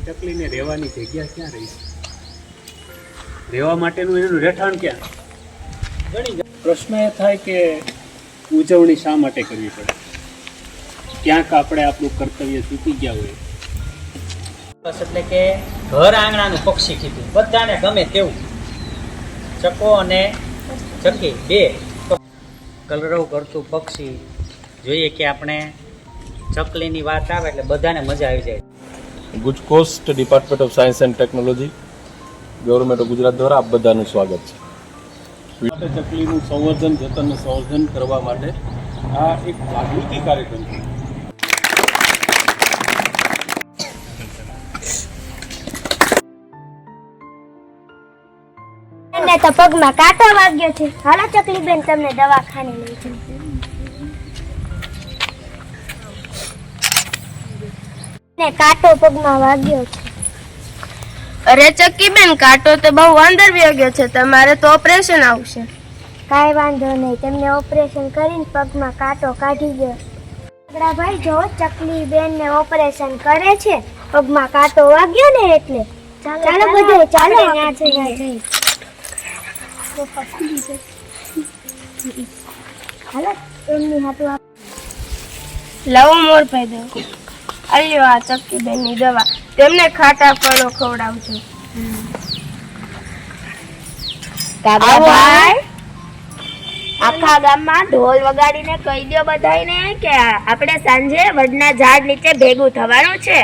ચકલીને રહેવાની જગ્યા ક્યાં રહી છે? રહેવા માટેનું એનું રહેઠાણ ક્યાં? પ્રશ્ન એ થાય કે ઉજવણી શા માટે કરવી પડે? ક્યાંક આપણે આપણું કર્તવ્ય ચૂકી ગયા હોય. એટલે કે ઘર આંગણાનું પક્ષી કીધું, બધાને ગમે તેવું. ચકો અને ચકી બે કલરવ કરતું પક્ષી જોઈએ કે આપણે ચકલીની વાત આવે એટલે બધાને મજા આવી જાય. ગુજ કોસ્ટ department of science and technology government of Gujarat દ્વારા આપ બધાનું સ્વાગત છે. ચકલીનું સંવર્ધન જતન સંવર્ધન કરવા માટે આ એક જાગૃતિ કાર્યક્રમ છે. ને તો પગમાં કાંટો વાગ્યો છે. હાલો ચકલી બેન, તમને દવાખાને લઈ જાઉં. ને કાંટો પગમાં વાગ્યો છે. અરે ચક્કી બેન, કાંટો તો બહુ અંદર વાગ્યો છે, તમારે તો ઓપરેશન આવશે. કાંઈ વાંધો નહીં, તેમને ઓપરેશન કરીને પગમાં કાંટો કાઢી ગયો. ભાઈ જો ચકલી બેન ને ઓપરેશન કરે છે, પગમાં કાંટો વાગ્યો ને એટલે. ચાલો બધે ચાલો ત્યાં જઈ. હાલો એમની હાથું લવો મોરભાઈ દો, અલ્યો આ ચક્કી બેન ની દવા, તેમને ખાટા ફળો ખવડાવજો. ભાઈ આખા ગામમાં ઢોલ વગાડીને કહી દો બધાને કે આપણે સાંજે વડના ઝાડ નીચે ભેગું થવાનું છે.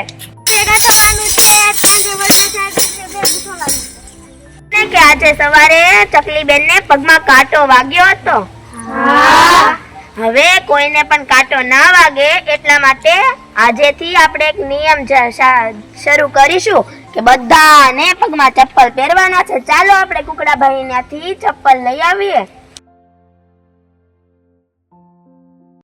કે આજે સવારે ચકલી બેન ને પગમાં કાંટો વાગ્યો હતો. હવે કોઈને પણ કાંટો ના વાગે એટલા માટે આજેથી આપણે એક નિયમ શરૂ કરીશું કે બધાને પગમાં ચપ્પલ પહેરવાના છે. ચાલો આપણે કુકડાભાઈ ત્યાંથી ચપ્પલ લઈ આવીએ.